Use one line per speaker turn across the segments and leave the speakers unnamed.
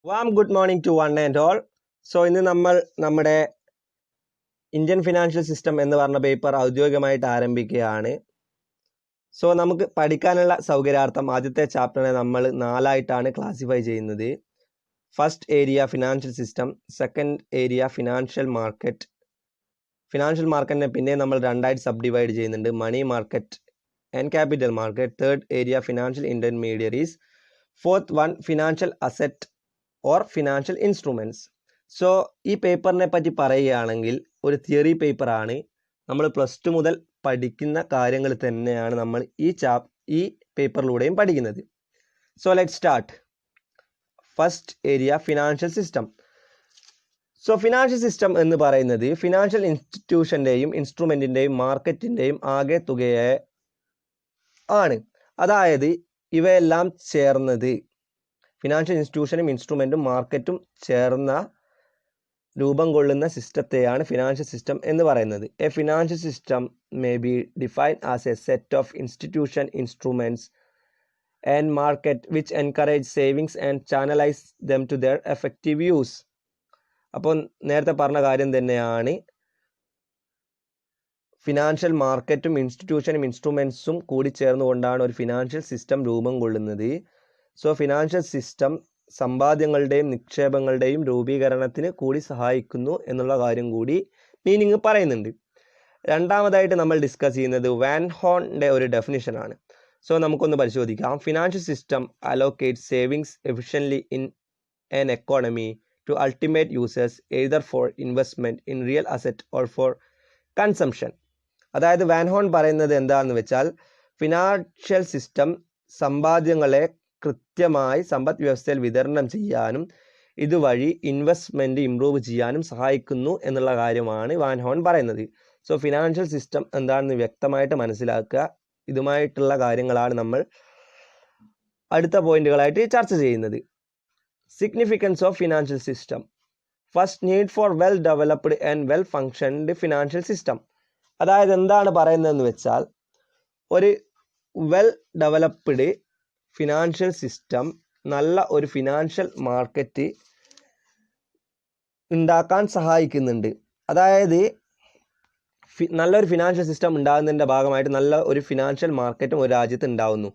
Good morning to one and all. So ഇന്ന് നമ്മൾ നമ്മുടെ ഇന്ത്യൻ ഫിനാൻഷ്യൽ സിസ്റ്റം എന്ന് പറഞ്ഞ പേപ്പർ ഔദ്യോഗികമായിട്ട് ആരംഭിക്കുകയാണ്. സോ നമുക്ക് പഠിക്കാനുള്ള സൗകര്യാർത്ഥം ആദ്യത്തെ ചാപ്റ്ററിനെ നമ്മൾ 4 ആയിട്ടാണ് ക്ലാസിഫൈ ചെയ്യുന്നത്. First area financial system, second area financial market. Financial മാർക്കറ്റിനെ പിന്നെ നമ്മൾ 2 ആയിട്ട് സബ് ഡിവൈഡ് ചെയ്യുന്നുണ്ട്, money market and capital market. Third area financial intermediaries. Fourth one financial asset or financial instruments. So ഈ പേപ്പറിനെ പറ്റി പറയുകയാണെങ്കിൽ ഒരു തിയറി പേപ്പറാണ്. നമ്മൾ +2 മുതൽ പഠിക്കുന്ന കാര്യങ്ങൾ തന്നെയാണ് നമ്മൾ ഈ പേപ്പറിലൂടെയും പഠിക്കുന്നത്. So let start. First area financial system. So financial system എന്ന് പറയുന്നത് ഫിനാൻഷ്യൽ ഇൻസ്റ്റിറ്റ്യൂഷൻ്റെയും ഇൻസ്ട്രുമെൻറ്റിൻ്റെയും മാർക്കറ്റിൻ്റെയും ആകെ തുകയെ ആണ്. അതായത് ഇവയെല്ലാം ചേർന്നത്, ഫിനാൻഷ്യൽ ഇൻസ്റ്റിറ്റ്യൂഷനും ഇൻസ്ട്രുമെൻറ്റും മാർക്കറ്റും ചേർന്ന രൂപം കൊള്ളുന്ന സിസ്റ്റത്തെയാണ് ഫിനാൻഷ്യൽ സിസ്റ്റം എന്ന് പറയുന്നത്. A financial system may be defined as a set of institution, instruments and market which encourage savings and channelise them to their effective use. അപ്പോൾ നേരത്തെ പറഞ്ഞ കാര്യം തന്നെയാണ്, ഫിനാൻഷ്യൽ മാർക്കറ്റും ഇൻസ്റ്റിറ്റ്യൂഷനും ഇൻസ്ട്രുമെൻറ്റ്സും കൂടി ചേർന്നുകൊണ്ടാണ് ഒരു ഫിനാൻഷ്യൽ സിസ്റ്റം രൂപം കൊള്ളുന്നത്. സോ ഫിനാൻഷ്യൽ സിസ്റ്റം സമ്പാദ്യങ്ങളുടെയും നിക്ഷേപങ്ങളുടെയും രൂപീകരണത്തിന് കൂടി സഹായിക്കുന്നു എന്നുള്ള കാര്യം കൂടി മീനിങ് പറയുന്നുണ്ട്. രണ്ടാമതായിട്ട് നമ്മൾ ഡിസ്കസ് ചെയ്യുന്നത് വാൻ ഹോണിൻ്റെ ഒരു ഡെഫിനിഷനാണ്. സോ നമുക്കൊന്ന് പരിശോധിക്കാം. Financial system allocate savings efficiently in an economy to ultimate users either for investment in real asset or for consumption. അതായത് വാൻ ഹോൺ പറയുന്നത് എന്താണെന്ന് വെച്ചാൽ, ഫിനാൻഷ്യൽ സിസ്റ്റം സമ്പാദ്യങ്ങളെ കൃത്യമായി സമ്പദ് വ്യവസ്ഥയിൽ വിതരണം ചെയ്യാനും ഇതുവഴി ഇൻവെസ്റ്റ്മെൻറ്റ് ഇംപ്രൂവ് ചെയ്യാനും സഹായിക്കുന്നു എന്നുള്ള കാര്യമാണ് വാൻ ഹോൺ പറയുന്നത്. സോ ഫിനാൻഷ്യൽ സിസ്റ്റം എന്താണെന്ന് വ്യക്തമായിട്ട് മനസ്സിലാക്കുക. ഇതുമായിട്ടുള്ള കാര്യങ്ങളാണ് നമ്മൾ അടുത്ത പോയിന്റുകളായിട്ട് ചർച്ച ചെയ്യുന്നത്. Significance of financial system. First, need for well developed and well functioned financial system. അതായത് എന്താണ് പറയുന്നതെന്ന് വെച്ചാൽ, ഒരു വെൽ ഡെവലപ്ഡ് ഫിനാൻഷ്യൽ സിസ്റ്റം നല്ല ഒരു ഫിനാൻഷ്യൽ മാർക്കറ്റ് ഉണ്ടാക്കാൻ സഹായിക്കുന്നുണ്ട്. അതായത് നല്ലൊരു ഫിനാൻഷ്യൽ സിസ്റ്റം ഉണ്ടാകുന്നതിൻ്റെ ഭാഗമായിട്ട് നല്ല ഒരു ഫിനാൻഷ്യൽ മാർക്കറ്റും ഒരു രാജ്യത്ത് ഉണ്ടാകുന്നു.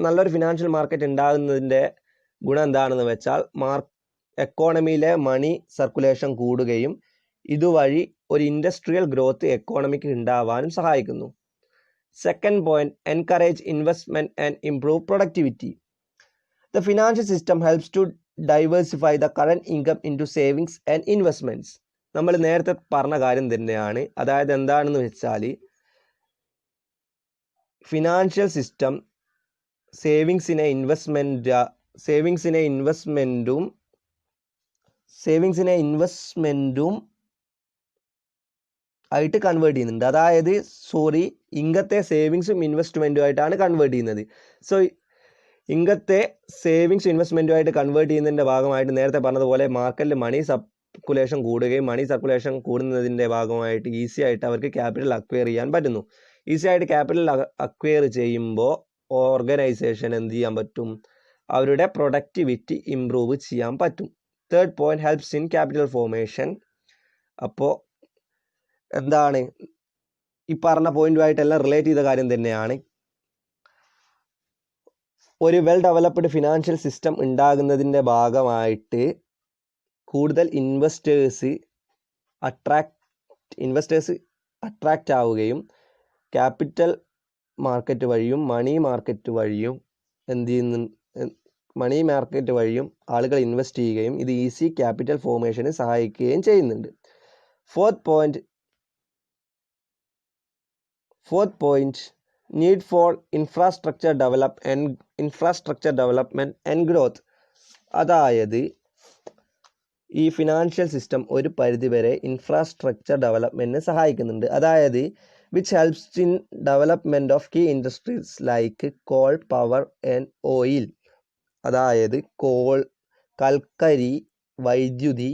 നല്ലൊരു ഫിനാൻഷ്യൽ മാർക്കറ്റ് ഉണ്ടാകുന്നതിൻ്റെ ഗുണം എന്താണെന്ന് വെച്ചാൽ, എക്കോണമിയിലെ മണി സർക്കുലേഷൻ കൂടുകയും ഇതുവഴി ഒരു ഇൻഡസ്ട്രിയൽ ഗ്രോത്ത് എക്കോണമിക്ക് ഉണ്ടാവാനും സഹായിക്കുന്നു. Second point, encourage investment and improve productivity. The financial system helps to diversify the current income into savings and investments. നമ്മൾ നേരത്തെ പറഞ്ഞ കാര്യം തന്നെയാണ്. അതായത് എന്താണെന്ന് വെച്ചാൽ, ഫിനാൻഷ്യൽ സിസ്റ്റം സേവിങ്സിനെ ഇൻവെസ്റ്റ്മെൻറ്റും ആയിട്ട് കൺവേർട്ട് ചെയ്യുന്നുണ്ട്. അതായത് ഇംഗത്തെ സേവിങ്സും ഇൻവെസ്റ്റ്മെൻറ്റുമായിട്ടാണ് കൺവേർട്ട് ചെയ്യുന്നത്. സോ ഇംഗത്തെ സേവിങ്സ് ഇൻവെസ്റ്റ്മെൻറ്റുമായിട്ട് കൺവേർട്ട് ചെയ്യുന്നതിൻ്റെ ഭാഗമായിട്ട് നേരത്തെ പറഞ്ഞതുപോലെ മാർക്കറ്റിൽ മണി സർക്കുലേഷൻ കൂടുകയും മണി സർക്കുലേഷൻ കൂടുന്നതിൻ്റെ ഭാഗമായിട്ട് ഈസി ആയിട്ട് അവർക്ക് ക്യാപിറ്റൽ അക്വയർ ചെയ്യാൻ പറ്റുന്നു. ഈസി ആയിട്ട് ക്യാപിറ്റൽ അക്വയർ ചെയ്യുമ്പോൾ ഓർഗനൈസേഷൻ എന്ത് ചെയ്യാൻ പറ്റും? അവരുടെ പ്രൊഡക്ടിവിറ്റി ഇംപ്രൂവ് ചെയ്യാൻ പറ്റും. Third point, helps in capital formation. അപ്പോൾ എന്താണ് ഈ പറഞ്ഞ പോയിന്റുമായിട്ടെല്ലാം റിലേറ്റ് ചെയ്ത കാര്യം തന്നെയാണ്. ഒരു വെൽ ഡെവലപ്ഡ് ഫിനാൻഷ്യൽ സിസ്റ്റം ഉണ്ടാകുന്നതിൻ്റെ ഭാഗമായിട്ട് കൂടുതൽ ഇൻവെസ്റ്റേഴ്സ് അട്രാക്റ്റ് ആവുകയും ക്യാപിറ്റൽ മാർക്കറ്റ് വഴിയും മണി മാർക്കറ്റ് വഴിയും ആളുകൾ ഇൻവെസ്റ്റ് ചെയ്യുകയും ഇത് ഈസി ക്യാപിറ്റൽ ഫോർമേഷന് സഹായിക്കുകയും ചെയ്യുന്നുണ്ട്. Fourth point, need for infrastructure development and growth. അതായത് ഈ ഫിനാൻഷ്യൽ സിസ്റ്റം ഒരു പരിധിവരെ ഇൻഫ്രാസ്ട്രക്ചർ ഡെവലപ്മെൻറ്റിന് സഹായിക്കുന്നുണ്ട്. അതായത് which helps in development of key industries like coal, power and oil. അതായത് കൽക്കരി, വൈദ്യുതി,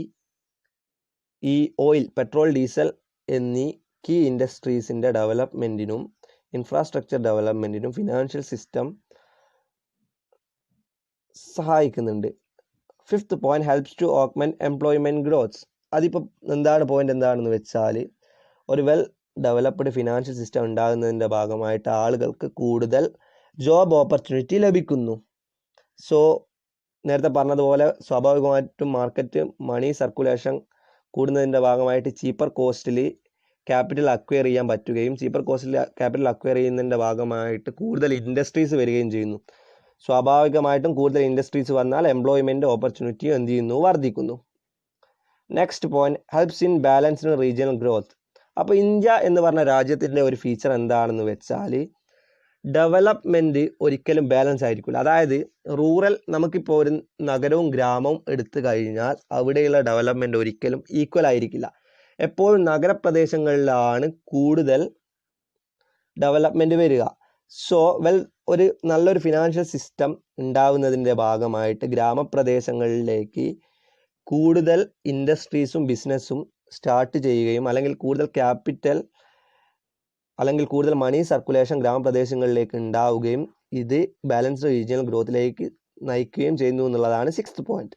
ഈ ഓയിൽ, പെട്രോൾ, ഡീസൽ എന്നീ കീ ഇൻഡസ്ട്രീസിൻ്റെ ഡെവലപ്മെൻറ്റിനും ഇൻഫ്രാസ്ട്രക്ചർ ഡെവലപ്മെൻറ്റിനും ഫിനാൻഷ്യൽ സിസ്റ്റം സഹായിക്കുന്നുണ്ട്. Fifth point helps to augment employment growth. അതിപ്പോൾ പോയിന്റ് എന്താണെന്ന് വെച്ചാൽ ഒരു വെൽ ഡെവലപ്ഡ് ഫിനാൻഷ്യൽ സിസ്റ്റം ഉണ്ടാകുന്നതിൻ്റെ ഭാഗമായിട്ട് ആളുകൾക്ക് കൂടുതൽ ജോബ് ഓപ്പർച്യൂണിറ്റി ലഭിക്കുന്നു. സോ നേരത്തെ പറഞ്ഞതുപോലെ സ്വാഭാവികമായിട്ടും മാർക്കറ്റ് മണി സർക്കുലേഷൻ കൂടുന്നതിൻ്റെ ഭാഗമായിട്ട് ചീപ്പർ കോസ്റ്റിൽ ക്യാപിറ്റൽ അക്വയർ ചെയ്യാൻ പറ്റുകയും ചീപ്പർ കോസ്റ്റിൽ ക്യാപിറ്റൽ അക്വയർ ചെയ്യുന്നതിൻ്റെ ഭാഗമായിട്ട് കൂടുതൽ ഇൻഡസ്ട്രീസ് വരികയും ചെയ്യുന്നു. സ്വാഭാവികമായിട്ടും കൂടുതൽ ഇൻഡസ്ട്രീസ് വന്നാൽ എംപ്ലോയ്മെൻറ്റ് ഓപ്പർച്യൂണിറ്റി എന്ത് ചെയ്യുന്നു, വർദ്ധിക്കുന്നു. Next point helps in balanced regional growth. അപ്പോൾ ഇന്ത്യ എന്ന് പറഞ്ഞ രാജ്യത്തിൻ്റെ ഒരു ഫീച്ചർ എന്താണെന്ന് വെച്ചാൽ ഡെവലപ്മെൻറ്റ് ഒരിക്കലും ബാലൻസ് ആയിരിക്കില്ല. അതായത് റൂറൽ, നമുക്കിപ്പോൾ ഒരു നഗരവും ഗ്രാമവും എടുത്തു കഴിഞ്ഞാൽ അവിടെയുള്ള ഡെവലപ്മെൻറ്റ് ഒരിക്കലും ഈക്വൽ ആയിരിക്കില്ല. എപ്പോഴും നഗരപ്രദേശങ്ങളിലാണ് കൂടുതൽ ഡെവലപ്മെൻറ്റ് വരിക. സോ ഒരു നല്ലൊരു ഫിനാൻഷ്യൽ സിസ്റ്റം ഉണ്ടാവുന്നതിൻ്റെ ഭാഗമായിട്ട് ഗ്രാമപ്രദേശങ്ങളിലേക്ക് കൂടുതൽ ഇൻഡസ്ട്രീസും ബിസിനസ്സും സ്റ്റാർട്ട് ചെയ്യുകയും അല്ലെങ്കിൽ കൂടുതൽ ക്യാപിറ്റൽ അല്ലെങ്കിൽ കൂടുതൽ മണി സർക്കുലേഷൻ ഗ്രാമപ്രദേശങ്ങളിലേക്ക് ഉണ്ടാവുകയും ഇത് ബാലൻസ്ഡ് റീജിയണൽ ഗ്രോത്തിലേക്ക് നയിക്കുകയും ചെയ്യുന്നു എന്നുള്ളതാണ് sixth point.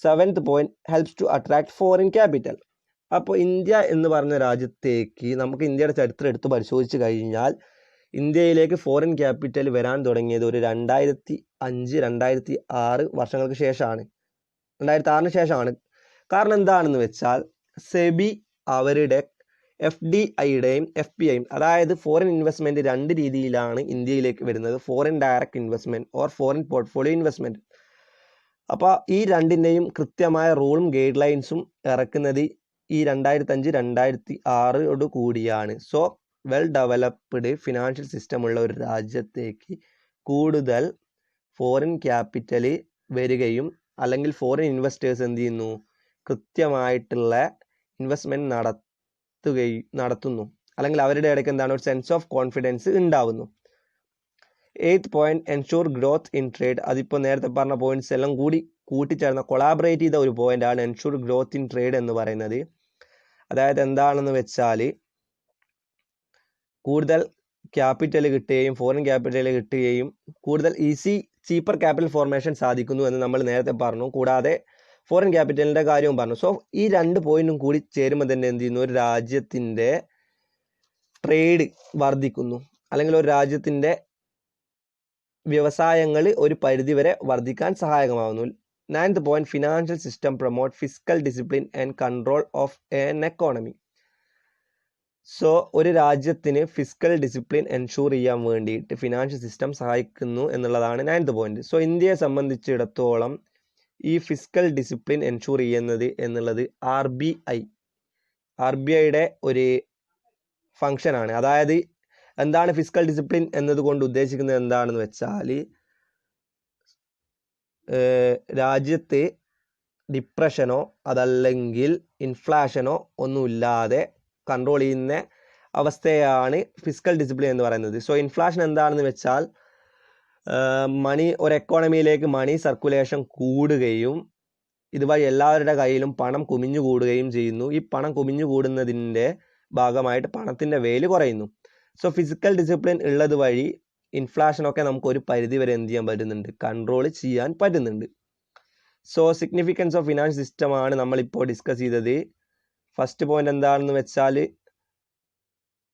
Seventh point helps to attract foreign capital. അപ്പോൾ ഇന്ത്യ എന്ന് പറഞ്ഞ രാജ്യത്തേക്ക് നമുക്ക് ഇന്ത്യയുടെ ചരിത്രം എടുത്ത് പരിശോധിച്ച് കഴിഞ്ഞാൽ ഇന്ത്യയിലേക്ക് ഫോറിൻ ക്യാപിറ്റൽ വരാൻ തുടങ്ങിയത് ഒരു 2005-2006 വർഷങ്ങൾക്ക് ശേഷമാണ്, 2006 ശേഷമാണ്. കാരണം എന്താണെന്ന് വെച്ചാൽ സെബി അവരുടെ FDIയുടെയും FPIയും, അതായത് ഫോറിൻ ഇൻവെസ്റ്റ്മെൻറ്റ് രണ്ട് രീതിയിലാണ് ഇന്ത്യയിലേക്ക് വരുന്നത്, foreign direct investment or foreign portfolio investment. അപ്പോൾ ഈ രണ്ടിൻ്റെയും കൃത്യമായ റൂളും ഗൈഡ് ലൈൻസും ഇറക്കുന്നത് ഈ 2005-2006 കൂടിയാണ്. So well developed financial system ഉള്ള ഒരു രാജ്യത്തേക്ക് കൂടുതൽ ഫോറിൻ ക്യാപിറ്റൽ വരികയും അല്ലെങ്കിൽ ഫോറിൻ ഇൻവെസ്റ്റേഴ്സ് എന്ത് ചെയ്യുന്നു, കൃത്യമായിട്ടുള്ള ഇൻവെസ്റ്റ്മെൻറ്റ് നടത്തുന്നു, അല്ലെങ്കിൽ അവരുടെ ഇടയ്ക്ക് എന്താണ് ഒരു സെൻസ് ഓഫ് കോൺഫിഡൻസ് ഉണ്ടാവുന്നു. Eighth point ensure growth in trade. അതിപ്പോൾ നേരത്തെ പറഞ്ഞ പോയിന്റ്സ് എല്ലാം കൂടി കൂട്ടിച്ചേർന്ന കൊളാബറേറ്റ് ചെയ്ത ഒരു പോയിന്റാണ് എൻഷൂർ ഗ്രോത്ത് ഇൻ ട്രേഡ് എന്ന് പറയുന്നത്. അതായത് എന്താണെന്ന് വെച്ചാൽ കൂടുതൽ ക്യാപിറ്റൽ കിട്ടുകയും ഫോറിൻ ക്യാപിറ്റൽ കിട്ടുകയും കൂടുതൽ ചീപ്പർ ക്യാപിറ്റൽ ഫോർമേഷൻ സാധിക്കുന്നു എന്ന് നമ്മൾ നേരത്തെ പറഞ്ഞു. കൂടാതെ ഫോറിൻ ക്യാപിറ്റലിൻ്റെ കാര്യവും പറഞ്ഞു. സോ ഈ രണ്ട് പോയിന്റും കൂടി ചേരുമ്പോൾ തന്നെ എന്ത് ചെയ്യുന്നു, ഒരു രാജ്യത്തിൻ്റെ ട്രേഡ് വർദ്ധിക്കുന്നു, അല്ലെങ്കിൽ ഒരു രാജ്യത്തിൻ്റെ വ്യവസായങ്ങൾ ഒരു പരിധിവരെ വർദ്ധിക്കാൻ സഹായകമാകുന്നു. Ninth point financial system promote fiscal discipline and control of N economy. So ഒരു രാജ്യത്തിന് ഫിസ്ക്കൽ ഡിസിപ്ലിൻ എൻഷൂർ ചെയ്യാൻ വേണ്ടിയിട്ട് ഫിനാൻഷ്യൽ സിസ്റ്റം സഹായിക്കുന്നു എന്നുള്ളതാണ് നയൻത് പോയിന്റ്. സോ ഇന്ത്യയെ സംബന്ധിച്ചിടത്തോളം ഈ ഫിസ്ക്കൽ ഡിസിപ്ലിൻ എൻഷൂർ ചെയ്യുന്നത് എന്നുള്ളത് RBIയുടെ ഒരു ഫങ്ഷനാണ്. അതായത് എന്താണ് ഫിസ്ക്കൽ ഡിസിപ്ലിൻ എന്നതുകൊണ്ട് ഉദ്ദേശിക്കുന്നത് എന്താണെന്ന് വെച്ചാൽ രാജ്യത്ത് ഡിപ്രഷനോ അതല്ലെങ്കിൽ ഇൻഫ്ലേഷനോ ഒന്നുമില്ലാതെ കൺട്രോൾ ചെയ്യുന്ന അവസ്ഥയാണ് ഫിസ്ക്കൽ ഡിസിപ്ലിൻ എന്ന് പറയുന്നത്. സോ ഇൻഫ്ലേഷൻ എന്താണെന്ന് വെച്ചാൽ ഒരു എക്കോണമിയിലേക്ക് മണി സർക്കുലേഷൻ കൂടുകയും ഇതുവഴി എല്ലാവരുടെ കയ്യിലും പണം കുമിഞ്ഞു കൂടുകയും ചെയ്യുന്നു. ഈ പണം കുമിഞ്ഞു കൂടുന്നതിൻ്റെ ഭാഗമായിട്ട് പണത്തിൻ്റെ വാല്യൂ കുറയുന്നു. സോ ഫിസിക്കൽ ഡിസിപ്ലിൻ ഉള്ളത് വഴി ഇൻഫ്ലേഷനൊക്കെ നമുക്ക് ഒരു പരിധി വരെ എന്ത് ചെയ്യാൻ പറ്റുന്നുണ്ട്, കൺട്രോൾ ചെയ്യാൻ പറ്റുന്നുണ്ട്. സോ സിഗ്നിഫിക്കൻസ് ഓഫ് ഫിനാൻഷ്യൽ സിസ്റ്റമാണ് നമ്മളിപ്പോൾ ഡിസ്കസ് ചെയ്തത്. ഫസ്റ്റ് പോയിന്റ് എന്താണെന്ന് വെച്ചാൽ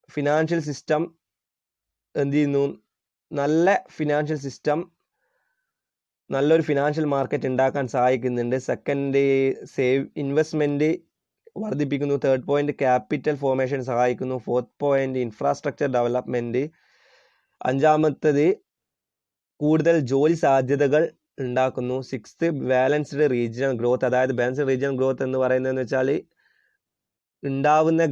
ഫിനാൻഷ്യൽ സിസ്റ്റം എന്ത് ചെയ്യുന്നു, നല്ല ഫിനാൻഷ്യൽ സിസ്റ്റം നല്ലൊരു ഫിനാൻഷ്യൽ മാർക്കറ്റ് ഉണ്ടാക്കാൻ സഹായിക്കുന്നുണ്ട്. സെക്കൻഡ്, ഇൻവെസ്റ്റ്മെൻറ്റ് വർദ്ധിപ്പിക്കുന്നു. തേർഡ് പോയിന്റ് ക്യാപിറ്റൽ ഫോർമേഷൻ സഹായിക്കുന്നു. Fourth point infrastructure development. അഞ്ചാമത്തത് കൂടുതൽ ജോലി സാധ്യതകൾ ഉണ്ടാക്കുന്നു. Sixth balanced regional growth. അതായത് ബാലൻസ്ഡ് റീജിയണൽ ഗ്രോത്ത് എന്ന് പറയുന്നതെന്ന് വെച്ചാൽ ഉണ്ടാവുന്ന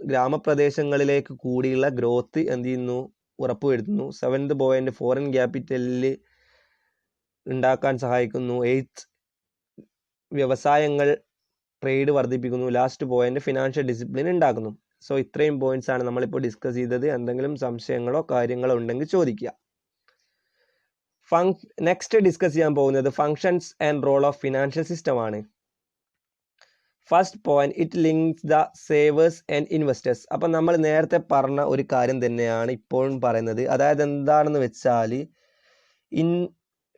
ഗ്രാമപ്രദേശങ്ങളിലേക്ക് കൂടിയുള്ള ഗ്രോത്ത് എന്ത് ചെയ്യുന്നു, ഉറപ്പുവരുത്തുന്നു. സെവൻത് പോയിന്റ് ഫോറിൻ ക്യാപിറ്റലിൽ ഉണ്ടാക്കാൻ സഹായിക്കുന്നു. എയ്ത്ത് വ്യവസായങ്ങൾ ട്രേഡ് വർദ്ധിപ്പിക്കുന്നു. ലാസ്റ്റ് പോയിന്റ് ഫിനാൻഷ്യൽ ഡിസിപ്ലിൻ ഉണ്ടാക്കുന്നു. സോ ഇത്രയും പോയിന്റ്സ് ആണ് നമ്മളിപ്പോൾ ഡിസ്കസ് ചെയ്തത്. എന്തെങ്കിലും സംശയങ്ങളോ കാര്യങ്ങളോ ഉണ്ടെങ്കിൽ ചോദിക്കുക. നെക്സ്റ്റ് ഡിസ്കസ് ചെയ്യാൻ പോകുന്നത് functions and role of financial system ആണ്. First point it links the savers and investors. അപ്പം നമ്മൾ നേരത്തെ പറഞ്ഞ ഒരു കാര്യം തന്നെയാണ് ഇപ്പോഴും പറയുന്നത്. അതായത് എന്താണെന്ന് വെച്ചാൽ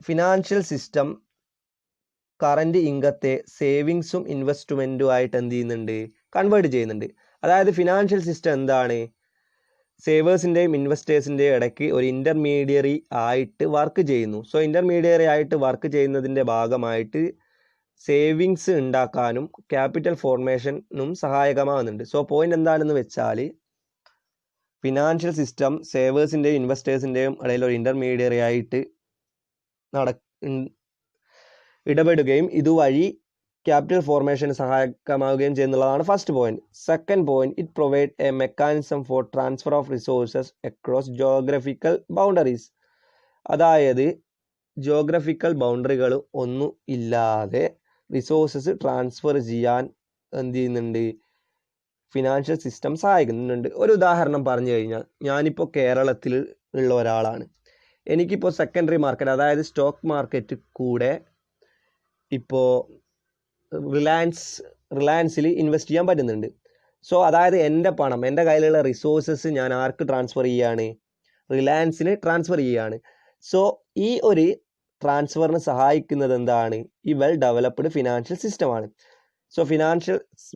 ഫിനാൻഷ്യൽ സിസ്റ്റം കറൻറ്റ് ഇൻകത്തെ സേവിങ്സും ഇൻവെസ്റ്റ്മെൻറ്റും ആയിട്ട് എന്ത് ചെയ്യുന്നുണ്ട്, കൺവേർട്ട് ചെയ്യുന്നുണ്ട്. അതായത് ഫിനാൻഷ്യൽ സിസ്റ്റം എന്താണ്, സേവേഴ്സിൻ്റെയും ഇൻവെസ്റ്റേഴ്സിൻ്റെയും ഇടയ്ക്ക് ഒരു ഇൻ്റർമീഡിയറി ആയിട്ട് വർക്ക് ചെയ്യുന്നു. സോ ഇൻ്റർമീഡിയറി ആയിട്ട് വർക്ക് ചെയ്യുന്നതിൻ്റെ ഭാഗമായിട്ട് സേവിങ്സ് ഉണ്ടാക്കാനും ക്യാപിറ്റൽ ഫോർമേഷനും സഹായകമാകുന്നുണ്ട്. സോ പോയിന്റ് എന്താണെന്ന് വെച്ചാൽ, ഫിനാൻഷ്യൽ സിസ്റ്റം സേവേഴ്സിൻ്റെയും ഇൻവെസ്റ്റേഴ്സിൻ്റെയും ഇടയിൽ ഒരു ഇൻ്റർമീഡിയറി ആയിട്ട് ഇടപെടുകയും ഇതുവഴി ക്യാപിറ്റൽ ഫോർമേഷന് സഹായകമാവുകയും ചെയ്യുന്നുള്ളതാണ് first point. Second point, it provide a mechanism for transfer of resources across geographical boundaries. അതായത് ജോഗ്രഫിക്കൽ ബൗണ്ടറികൾ ഒന്നും ഇല്ലാതെ റിസോഴ്സസ് ട്രാൻസ്ഫർ ചെയ്യാൻ എന്ത് ചെയ്യുന്നുണ്ട്, ഫിനാൻഷ്യൽ സിസ്റ്റം സഹായിക്കുന്നുണ്ട്. ഒരു ഉദാഹരണം പറഞ്ഞു കഴിഞ്ഞാൽ, ഞാനിപ്പോൾ കേരളത്തിൽ ഉള്ള ഒരാളാണ്. എനിക്കിപ്പോൾ സെക്കൻഡറി മാർക്കറ്റ്, അതായത് സ്റ്റോക്ക് മാർക്കറ്റ് കൂടെ ഇപ്പോൾ റിലയൻസിൽ ഇൻവെസ്റ്റ് ചെയ്യാൻ പറ്റുന്നുണ്ട്. സോ അതായത് എൻ്റെ പണം, എൻ്റെ കയ്യിലുള്ള റിസോഴ്സസ് ഞാൻ ആർക്ക് ട്രാൻസ്ഫർ ചെയ്യുകയാണ്, റിലയൻസിന് ട്രാൻസ്ഫർ ചെയ്യുകയാണ്. സോ ഈ ഒരു ട്രാൻസ്ഫറിന് സഹായിക്കുന്നത് എന്താണ്, ഈ വെൽ ഡെവലപ്ഡ് ഫിനാൻഷ്യൽ സിസ്റ്റമാണ്. So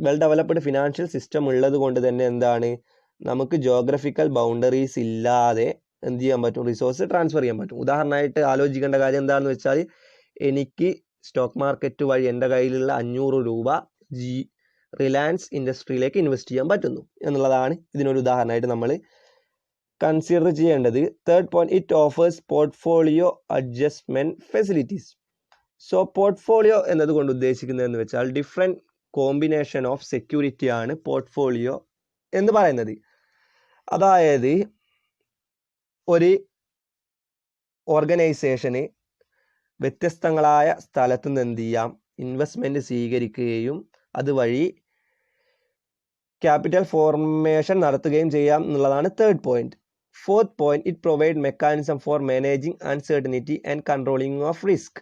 well developed financial system ഉള്ളത് കൊണ്ട് തന്നെ എന്താണ്, നമുക്ക് ജോഗ്രഫിക്കൽ ബൗണ്ടറീസ് ഇല്ലാതെ എന്ത് ചെയ്യാൻ പറ്റും, റിസോഴ്സ് ട്രാൻസ്ഫർ ചെയ്യാൻ പറ്റും. ഉദാഹരണമായിട്ട് ആലോചിക്കേണ്ട കാര്യം എന്താണെന്ന് വെച്ചാൽ, എനിക്ക് സ്റ്റോക്ക് മാർക്കറ്റ് വഴി എൻ്റെ കയ്യിലുള്ള 500 രൂപ റിലയൻസ് ഇൻഡസ്ട്രിയിലേക്ക് ഇൻവെസ്റ്റ് ചെയ്യാൻ പറ്റുന്നു എന്നുള്ളതാണ് ഇതിനൊരു ഉദാഹരണമായിട്ട് നമ്മൾ കൺസിഡർ ചെയ്യേണ്ടത്. Third point, it offers portfolio adjustment facilities. So portfolio എന്നതുകൊണ്ട് ഉദ്ദേശിക്കുന്നതെന്ന് വെച്ചാൽ ഡിഫറെൻറ്റ് കോമ്പിനേഷൻ ഓഫ് സെക്യൂരിറ്റി ആണ് പോർട്ട്ഫോളിയോ എന്ന് പറയുന്നത്. അതായത് ഒരു ഓർഗനൈസേഷന് വ്യത്യസ്തങ്ങളായ സ്ഥലത്ത് നിന്ന് എന്ത് ചെയ്യാം, ഇൻവെസ്റ്റ്മെൻറ്റ് സ്വീകരിക്കുകയും അതുവഴി ക്യാപിറ്റൽ ഫോർമേഷൻ നടത്തുകയും ചെയ്യാം എന്നുള്ളതാണ് third point. Fourth point, it provide mechanism four managing uncertainty and controlling of risk.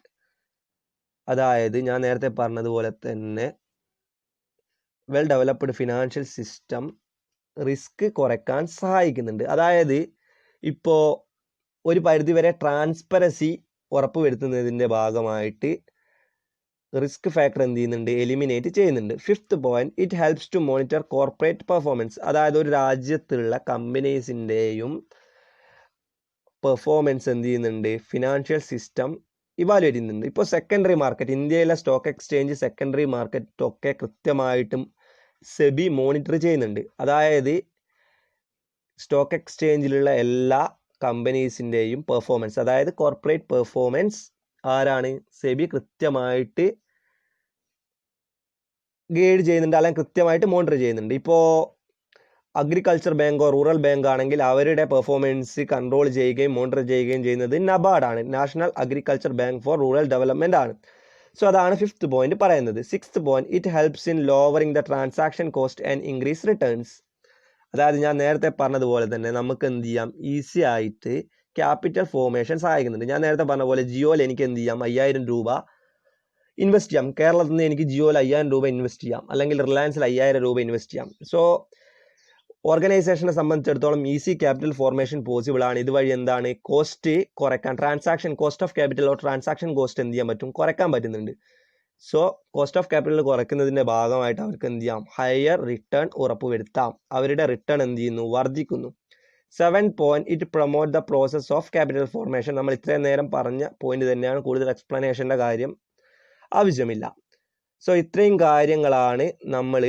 അതായത് ഞാൻ നേരത്തെ പറഞ്ഞതുപോലെ തന്നെ well developed financial system risk കുറയ്ക്കാൻ സഹായിക്കുന്നുണ്ട്. അതായത് ഇപ്പോൾ ഒരു പരിധിവരെ ട്രാൻസ്പെറൻസി ഉറപ്പുവരുത്തുന്നതിൻ്റെ ഭാഗമായിട്ട് റിസ്ക് ഫാക്ടർ എന്ത് ചെയ്യുന്നുണ്ട്, എലിമിനേറ്റ് ചെയ്യുന്നുണ്ട്. Fifth point, it helps to monitor corporate performance. അതായത് ഒരു രാജ്യത്തുള്ള കമ്പനീസിൻ്റെയും പെർഫോമൻസ് എന്ത് ചെയ്യുന്നുണ്ട്, ഫിനാൻഷ്യൽ സിസ്റ്റം ഇവാലുവേറ്റ് ചെയ്യുന്നുണ്ട്. ഇപ്പോൾ സെക്കൻഡറി മാർക്കറ്റ്, ഇന്ത്യയിലെ സ്റ്റോക്ക് എക്സ്ചേഞ്ച് സെക്കൻഡറി മാർക്കറ്റ് ഒക്കെ കൃത്യമായിട്ടും സെബി മോണിറ്റർ ചെയ്യുന്നുണ്ട്. അതായത് സ്റ്റോക്ക് എക്സ്ചേഞ്ചിലുള്ള എല്ലാ കമ്പനീസിൻ്റെയും പെർഫോമൻസ്, അതായത് കോർപ്പറേറ്റ് പെർഫോമൻസ് ആരാണ്, സെബി കൃത്യമായിട്ട് ഗൈഡ് ചെയ്യുന്നുണ്ട്, അല്ലെങ്കിൽ കൃത്യമായിട്ട് മോണിറ്റർ ചെയ്യുന്നുണ്ട്. ഇപ്പോൾ അഗ്രികൾച്ചർ ബാങ്കോ റൂറൽ ബാങ്ക് ആണെങ്കിൽ അവരുടെ പെർഫോമൻസ് കൺട്രോൾ ചെയ്യുകയും മോണിറ്റർ ചെയ്യുകയും ചെയ്യുന്നത് നബാർഡാണ്, national agriculture bank for rural development ആണ്. സോ അതാണ് ഫിഫ്ത്ത് പോയിന്റ് പറയുന്നത്. Sixth point, it helps in lowering the transaction cost and increase returns. അതായത് ഞാൻ നേരത്തെ പറഞ്ഞതുപോലെ തന്നെ നമുക്ക് എന്ത് ചെയ്യാം, ഈസി ആയിട്ട് ക്യാപിറ്റൽ ഫോർമേഷൻ സഹായിക്കുന്നുണ്ട്. ഞാൻ നേരത്തെ പറഞ്ഞ പോലെ ജിയോയിൽ എനിക്ക് എന്ത് ചെയ്യാം, 5000 രൂപ ഇൻവെസ്റ്റ് ചെയ്യാം. കേരളത്തിൽ നിന്ന് എനിക്ക് ജിയോയിൽ 5000 രൂപ ഇൻവെസ്റ്റ് ചെയ്യാം, അല്ലെങ്കിൽ റിലയൻസിൽ 5000 രൂപ ഇൻവെസ്റ്റ് ചെയ്യാം. സോ ഓർഗനൈസേഷനെ സംബന്ധിച്ചിടത്തോളം ഈസി ക്യാപിറ്റൽ ഫോർമേഷൻ പോസിബിൾ ആണ്. ഇതുവഴി എന്താണ്, കോസ്റ്റ് കുറയ്ക്കാൻ, transaction cost of capital or transaction cost എന്ത് ചെയ്യാൻ പറ്റും, കുറയ്ക്കാൻ പറ്റുന്നുണ്ട്. സോ കോസ്റ്റ് ഓഫ് ക്യാപിറ്റൽ കുറയ്ക്കുന്നതിൻ്റെ ഭാഗമായിട്ട് അവർക്ക് എന്ത് ചെയ്യാം, ഹയർ റിട്ടേൺ ഉറപ്പുവരുത്താം. അവരുടെ റിട്ടേൺ എന്ത് ചെയ്യുന്നു, വർദ്ധിക്കുന്നു. 7th point, it promote the process of capital formation. നമ്മൾ ഇത്രയും നേരം പറഞ്ഞ പോയിന്റ് തന്നെയാണ്, കൂടുതൽ എക്സ്പ്ലനേഷൻ്റെ കാര്യം ആവശ്യമില്ല. സോ ഇത്രയും കാര്യങ്ങളാണ് നമ്മൾ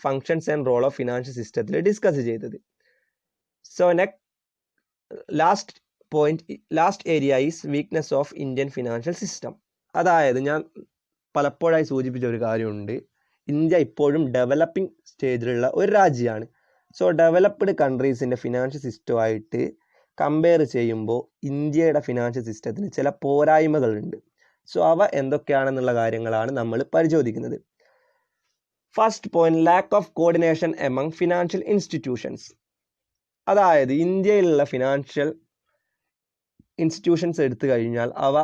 functions and role of financial സിസ്റ്റത്തിൽ ഡിസ്കസ് ചെയ്തത്. So last area is weakness of Indian financial system. അതായത് ഞാൻ പലപ്പോഴായി സൂചിപ്പിച്ച ഒരു കാര്യമുണ്ട്, ഇന്ത്യ ഇപ്പോഴും ഡെവലപ്പിംഗ് സ്റ്റേജിലുള്ള ഒരു രാജ്യമാണ്. സോ ഡെവലപ്ഡ് കൺട്രീസിൻ്റെ ഫിനാൻഷ്യൽ സിസ്റ്റമായിട്ട് കമ്പയർ ചെയ്യുമ്പോൾ ഇന്ത്യയുടെ ഫിനാൻഷ്യൽ സിസ്റ്റത്തിന് ചില പോരായ്മകളുണ്ട്. സോ അവ എന്തൊക്കെയാണെന്നുള്ള കാര്യങ്ങളാണ് നമ്മൾ പരിശോധിക്കുന്നത്. First point, lack of coordination among financial institutions. അതായത് ഇന്ത്യയിലുള്ള ഫിനാൻഷ്യൽ ഇൻസ്റ്റിറ്റ്യൂഷൻസ് എടുത്തു കഴിഞ്ഞാൽ അവ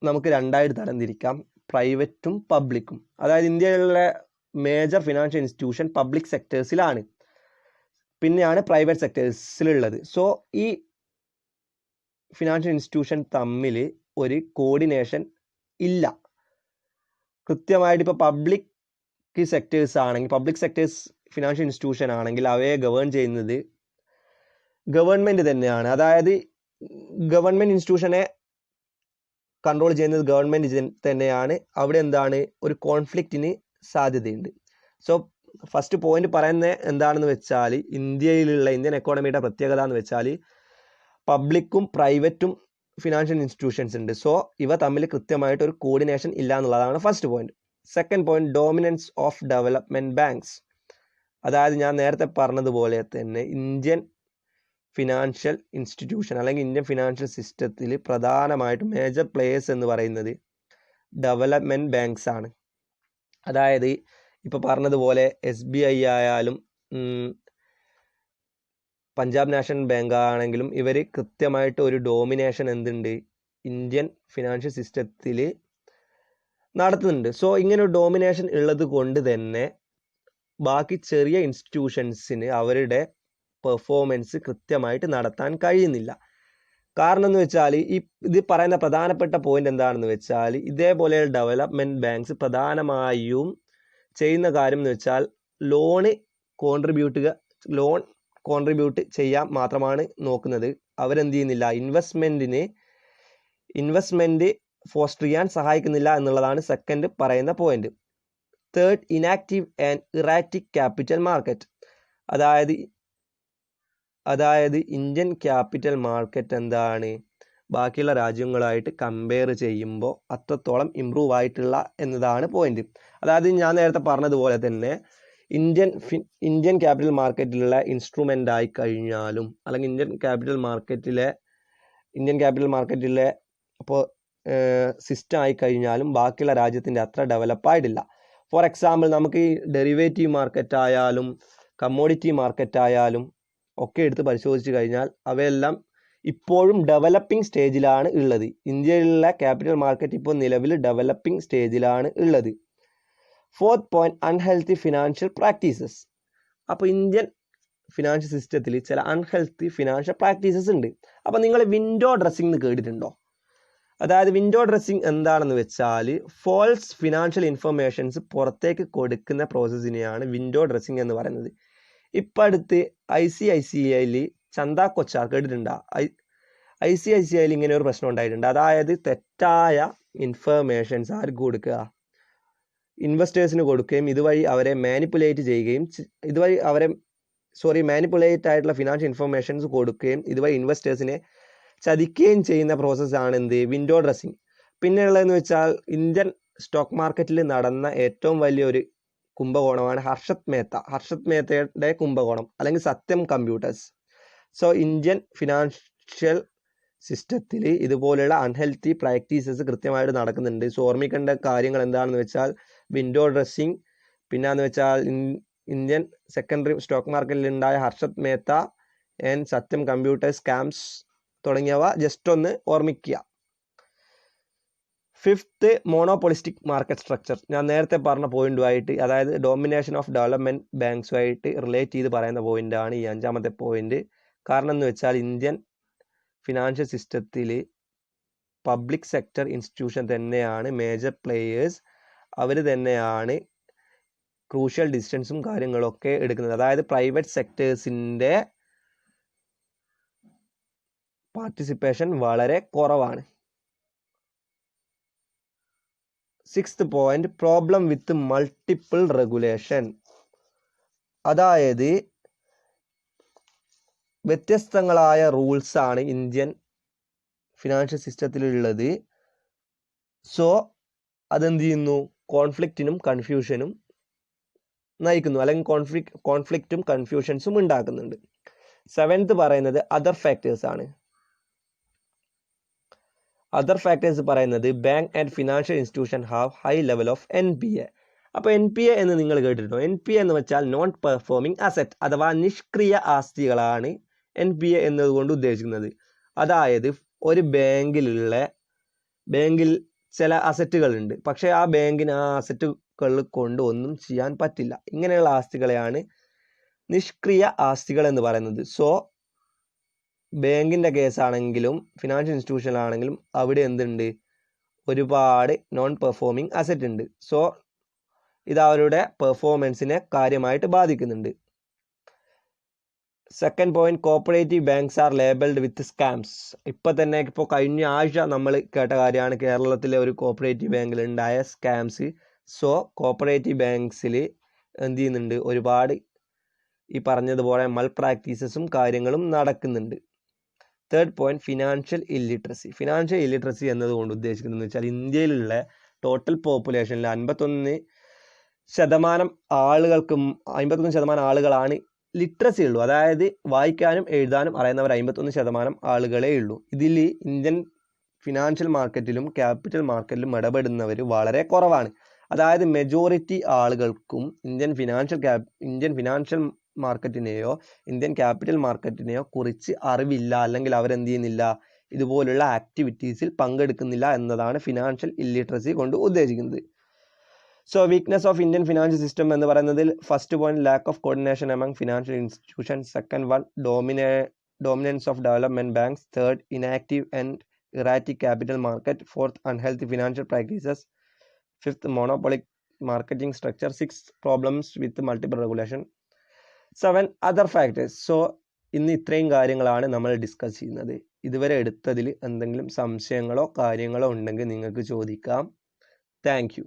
നമുക്ക് രണ്ടായിട്ട് തരംതിരിക്കാം, പ്രൈവറ്റും പബ്ലിക്കും. അതായത് ഇന്ത്യയിലെ മേജർ ഫിനാൻഷ്യൽ ഇൻസ്റ്റിറ്റ്യൂഷൻ പബ്ലിക് സെക്ടേഴ്സിലാണ്, പിന്നെയാണ് പ്രൈവറ്റ് സെക്ടേഴ്സിലുള്ളത്. സോ ഈ ഫിനാൻഷ്യൽ ഇൻസ്റ്റിറ്റ്യൂഷൻ തമ്മിൽ ഒരു കോർഡിനേഷൻ ഇല്ല. കൃത്യമായിട്ട് ഇപ്പോൾ പബ്ലിക് സെക്ടേഴ്സ് ആണെങ്കിൽ, പബ്ലിക് സെക്ടേഴ്സ് ഫിനാൻഷ്യൽ ഇൻസ്റ്റിറ്റ്യൂഷൻ ആണെങ്കിൽ അവയെ ഗവേൺ ചെയ്യുന്നത് ഗവൺമെൻറ് തന്നെയാണ്. അതായത് ഗവൺമെൻറ് ഇൻസ്റ്റിറ്റ്യൂഷനെ കൺട്രോൾ ചെയ്യുന്നത് ഗവൺമെൻറ് തന്നെയാണ്. അവിടെ എന്താണ്, ഒരു കോൺഫ്ലിക്റ്റിന് സാധ്യതയുണ്ട്. സോ ഫസ്റ്റ് പോയിന്റ് പറയുന്നത് എന്താണെന്ന് വെച്ചാൽ, ഇന്ത്യൻ എക്കോണമിയുടെ പ്രത്യേകത എന്ന് വെച്ചാൽ പബ്ലിക്കും പ്രൈവറ്റും ഫിനാൻഷ്യൽ ഇൻസ്റ്റിറ്റ്യൂഷൻസ് ഉണ്ട്. സോ ഇവ തമ്മിൽ കൃത്യമായിട്ട് ഒരു കോർഡിനേഷൻ ഇല്ല എന്നുള്ളതാണ് first point. Second point, dominance of development banks. അതായത് ഞാൻ നേരത്തെ പറഞ്ഞതുപോലെ തന്നെ ഇന്ത്യൻ ഫിനാൻഷ്യൽ ഇൻസ്റ്റിറ്റ്യൂഷൻ അല്ലെങ്കിൽ ഇന്ത്യൻ ഫിനാൻഷ്യൽ സിസ്റ്റത്തിൽ പ്രധാനമായിട്ടും മേജർ പ്ലേയേഴ്സ് എന്ന് പറയുന്നത് ഡെവലപ്മെന്റ് ബാങ്ക്സ് ആണ്. അതായത് ഇപ്പോൾ പറഞ്ഞതുപോലെ SBI ആയാലും പഞ്ചാബ് നാഷണൽ ബാങ്ക് ആണെങ്കിലും ഇവർ കൃത്യമായിട്ട് ഒരു ഡോമിനേഷൻ എന്തുണ്ട്, ഇന്ത്യൻ ഫിനാൻഷ്യൽ സിസ്റ്റത്തിൽ നടത്തുന്നുണ്ട്. സോ ഇങ്ങനെ ഒരു ഡോമിനേഷൻ ഉള്ളത് കൊണ്ട് തന്നെ ബാക്കി ചെറിയ ഇൻസ്റ്റിറ്റ്യൂഷൻസിന് അവരുടെ പെർഫോമൻസ് കൃത്യമായിട്ട് നടത്താൻ കഴിയുന്നില്ല. കാരണം എന്ന് വെച്ചാൽ ഇത് പറയുന്ന പ്രധാനപ്പെട്ട പോയിന്റ് എന്താണെന്ന് വെച്ചാൽ, ഇതേപോലെ ഡെവലപ്മെന്റ് ബാങ്ക്സ് പ്രധാനമായും ചെയ്യുന്ന കാര്യം എന്ന് വെച്ചാൽ ലോൺ കോൺട്രിബ്യൂട്ട് ചെയ്യാൻ മാത്രമാണ് നോക്കുന്നത്. അവരെന്ത് ചെയ്യുന്നില്ല, ഇൻവെസ്റ്റ്മെന്റ് ഫോസ്റ്റർ ചെയ്യാൻ സഹായിക്കുന്നില്ല എന്നുള്ളതാണ് സെക്കൻഡ് പറയുന്ന point. Third, inactive and erratic capital market. അതായത് ഇന്ത്യൻ ക്യാപിറ്റൽ മാർക്കറ്റ് എന്താണ്, ബാക്കിയുള്ള രാജ്യങ്ങളായിട്ട് കമ്പയർ ചെയ്യുമ്പോൾ അത്രത്തോളം ഇമ്പ്രൂവ് ആയിട്ടുള്ള എന്നതാണ് പോയിന്റ്. അതായത് ഞാൻ നേരത്തെ പറഞ്ഞതുപോലെ തന്നെ ഇന്ത്യൻ ക്യാപിറ്റൽ മാർക്കറ്റിലുള്ള ഇൻസ്ട്രുമെൻ്റ് ആയി കഴിഞ്ഞാലും, അല്ലെങ്കിൽ ഇന്ത്യൻ ക്യാപിറ്റൽ മാർക്കറ്റിലെ അപ്പോൾ സിസ്റ്റം ആയി കഴിഞ്ഞാലും ബാക്കിയുള്ള രാജ്യത്തിൻ്റെ അത്ര ഡെവലപ്പായിട്ടില്ല. ഫോർ എക്സാമ്പിൾ നമുക്ക് ഈ ഡെറിവേറ്റീവ് മാർക്കറ്റ് ആയാലും കമ്മോഡിറ്റി മാർക്കറ്റ് ആയാലും ഒക്കെ എടുത്ത് പരിശോധിച്ച് കഴിഞ്ഞാൽ അവയെല്ലാം ഇപ്പോഴും ഡെവലപ്പിംഗ് സ്റ്റേജിലാണ് ഉള്ളത്. ഇന്ത്യയിലുള്ള ക്യാപിറ്റൽ മാർക്കറ്റ് ഇപ്പോൾ നിലവിൽ ഡെവലപ്പിംഗ് സ്റ്റേജിലാണ് ഉള്ളത്. Fourth point, unhealthy financial practices. അപ്പോൾ ഇന്ത്യൻ ഫിനാൻഷ്യൽ സിസ്റ്റത്തിൽ ചില അൺഹെൽത്തി ഫിനാൻഷ്യൽ പ്രാക്ടീസസ് ഉണ്ട്. അപ്പോൾ നിങ്ങൾ വിൻഡോ ഡ്രസ്സിംഗ് എന്ന് കേട്ടിട്ടുണ്ടോ? അതായത് വിൻഡോ ഡ്രസ്സിംഗ് എന്താണെന്ന് വെച്ചാൽ ഫോൾസ് ഫിനാൻഷ്യൽ ഇൻഫർമേഷൻസ് പുറത്തേക്ക് കൊടുക്കുന്ന പ്രോസസ്സിനെയാണ് വിൻഡോ ഡ്രസ്സിംഗ് എന്ന് പറയുന്നത്. ഇപ്പം അടുത്ത് ICICIയിൽ ചന്ദ കൊച്ചാർ കേട്ടിട്ടുണ്ടോ? ICICIയിൽ ഇങ്ങനെ ഒരു പ്രശ്നം ഉണ്ടായിട്ടുണ്ട്. അതായത് തെറ്റായ ഇൻഫർമേഷൻസ് ആർക്ക് കൊടുക്കുക, ഇൻവെസ്റ്റേഴ്സിന് കൊടുക്കുകയും ഇതുവഴി അവരെ മാനിപ്പുലേറ്റ് ചെയ്യുകയും മാനിപ്പുലേറ്റ് ആയിട്ടുള്ള ഫിനാൻഷ്യൽ ഇൻഫർമേഷൻസ് കൊടുക്കുകയും ഇതുവഴി ഇൻവെസ്റ്റേഴ്സിനെ ചതിക്കുകയും ചെയ്യുന്ന പ്രോസസ്സാണ് എന്ത്, വിൻഡോ ഡ്രസ്സിംഗ്. പിന്നെയുള്ളതെന്ന് വെച്ചാൽ ഇന്ത്യൻ സ്റ്റോക്ക് മാർക്കറ്റിൽ നടന്ന ഏറ്റവും വലിയൊരു കുംഭകോണമാണ് ഹർഷത് മേത്തയുടെ കുംഭകോണം അല്ലെങ്കിൽ സത്യം കമ്പ്യൂട്ടേഴ്സ്. സോ ഇന്ത്യൻ ഫിനാൻഷ്യൽ സിസ്റ്റത്തിൽ ഇതുപോലെയുള്ള അൺഹെൽത്തി പ്രാക്ടീസസ് കൃത്യമായിട്ട് നടക്കുന്നുണ്ട്. സോ ഓർമ്മിക്കേണ്ട കാര്യങ്ങൾ എന്താണെന്ന് വെച്ചാൽ വിൻഡോ ഡ്രസ്സിംഗ്, പിന്നെന്ന് വെച്ചാൽ ഇന്ത്യൻ സെക്കൻഡറി സ്റ്റോക്ക് മാർക്കറ്റിൽ ഉണ്ടായ ഹർഷത് മേത്ത ആൻഡ് സത്യം കമ്പ്യൂട്ടേഴ്സ് സ്കാംസ് തുടങ്ങിയവ ജസ്റ്റ് ഒന്ന് ഓർമ്മിക്കുക. Fifth, monopolistic market structure. ഞാൻ നേരത്തെ പറഞ്ഞ പോയിന്റുമായിട്ട്, അതായത് ഡോമിനേഷൻ ഓഫ് ഡെവലപ്മെന്റ് ബാങ്ക്സുമായിട്ട് റിലേറ്റ് ചെയ്ത് പറയുന്ന പോയിന്റാണ് ഈ അഞ്ചാമത്തെ പോയിന്റ്. കാരണം എന്ന് വെച്ചാൽ ഇന്ത്യൻ ഫിനാൻഷ്യൽ സിസ്റ്റത്തിൽ പബ്ലിക് സെക്ടർ ഇൻസ്റ്റിറ്റ്യൂഷൻ തന്നെയാണ് മേജർ പ്ലേയേഴ്സ്. അവർ തന്നെയാണ് ക്രൂഷ്യൽ ഡിസിഷൻസും കാര്യങ്ങളൊക്കെ എടുക്കുന്നത്. അതായത് പ്രൈവറ്റ് സെക്ടേഴ്സിൻ്റെ പാർട്ടിസിപ്പേഷൻ വളരെ കുറവാണ്. Sixth point, problem with multiple regulation. അതായത് വ്യത്യസ്തങ്ങളായ റൂൾസ് ആണ് ഇന്ത്യൻ ഫിനാൻഷ്യൽ സിസ്റ്റത്തിലുള്ളത്. സോ അതെന്ത് ചെയ്യുന്നു, കോൺഫ്ലിക്റ്റിനും കൺഫ്യൂഷനും നയിക്കുന്നു, അല്ലെങ്കിൽ കോൺഫ്ലിക്റ്റും കൺഫ്യൂഷൻസും ഉണ്ടാക്കുന്നുണ്ട്. സെവൻത്ത് പറയുന്നത് അതർ ഫാക്ടേഴ്സ് ആണ്. അതർ ഫാക്ടേഴ്സ് പറയുന്നത് bank and financial institution have high level of NPA. അപ്പോൾ NPA എന്ന് നിങ്ങൾ കേട്ടിട്ടുണ്ടോ? NPA എന്ന് വെച്ചാൽ നോൺ പെർഫോമിംഗ് അസറ്റ് അഥവാ നിഷ്ക്രിയ ആസ്തികളാണ് NPA എന്നതുകൊണ്ട് ഉദ്ദേശിക്കുന്നത്. അതായത് ഒരു ബാങ്കിൽ ചില അസറ്റുകളുണ്ട്, പക്ഷേ ആ ബാങ്കിന് ആ അസറ്റുകൾ കൊണ്ട് ഒന്നും ചെയ്യാൻ പറ്റില്ല. ഇങ്ങനെയുള്ള ആസ്തികളെയാണ് നിഷ്ക്രിയ ആസ്തികൾ എന്ന് പറയുന്നത്. സോ ബാങ്കിൻ്റെ കേസാണെങ്കിലും ഫിനാൻഷ്യൽ ഇൻസ്റ്റിറ്റ്യൂഷൻ ആണെങ്കിലും അവിടെ എന്തുണ്ട്, ഒരുപാട് നോൺ പെർഫോമിംഗ് അസറ്റ് ഉണ്ട്. സോ ഇത് അവരുടെ പെർഫോമൻസിനെ കാര്യമായിട്ട് ബാധിക്കുന്നുണ്ട്. Second point, cooperative banks are labelled with scams. ഇപ്പോൾ കഴിഞ്ഞ ആഴ്ച നമ്മൾ കേട്ട കാര്യമാണ് കേരളത്തിലെ ഒരു കോപ്പറേറ്റീവ് ബാങ്കിൽ ഉണ്ടായ സ്കാംസ്. സോ കോപ്പറേറ്റീവ് ബാങ്ക്സിൽ എന്ത് ചെയ്യുന്നുണ്ട്, ഒരുപാട് ഈ പറഞ്ഞതുപോലെ മൾ പ്രാക്ടീസസും കാര്യങ്ങളും നടക്കുന്നുണ്ട്. Third point, financial illiteracy. Financial illiteracy എന്നതുകൊണ്ട് ഉദ്ദേശിക്കുന്നത് വെച്ചാൽ ഇന്ത്യയിലുള്ള ടോട്ടൽ പോപ്പുലേഷനിൽ 51% ആളുകളാണ് ലിറ്ററസി ഉള്ളൂ. അതായത് വായിക്കാനും എഴുതാനും അറിയുന്നവർ 51% ആളുകളേ ഉള്ളൂ. ഇതിൽ ഇന്ത്യൻ ഫിനാൻഷ്യൽ മാർക്കറ്റിലും ക്യാപിറ്റൽ മാർക്കറ്റിലും ഇടപെടുന്നവർ വളരെ കുറവാണ്. അതായത് മെജോറിറ്റി ആളുകൾക്കും ഇന്ത്യൻ ഫിനാൻഷ്യൽ മാർക്കറ്റിനെയോ ഇന്ത്യൻ ക്യാപിറ്റൽ മാർക്കറ്റിനെയോ കുറിച്ച് അറിവില്ല, അല്ലെങ്കിൽ അവരെന്ത് ചെയ്യുന്നില്ല, ഇതുപോലുള്ള ആക്ടിവിറ്റീസിൽ പങ്കെടുക്കുന്നില്ല എന്നതാണ് ഫിനാൻഷ്യൽ ഇല്ലിറ്ററസി കൊണ്ട് ഉദ്ദേശിക്കുന്നത്. So weakness of Indian financial system എന്ന് പറയുന്നതിൽ first point, lack of coordination among financial institutions. Second one, dominance of development banks. Third, inactive and erratic capital market. Fourth, unhealthy financial practices. Fifth, monopolistic marketing structure. Six, problems with multiple regulation. 7, other factors. So ഇന്ന് ഇത്രയും കാര്യങ്ങളാണ് നമ്മൾ discuss ചെയ്യുന്നത്. ഇതുവരെ എടുത്തതിൽ എന്തെങ്കിലും സംശയങ്ങളോ കാര്യങ്ങളോ ഉണ്ടെങ്കിൽ നിങ്ങൾക്ക് ചോദിക്കാം. Thank you.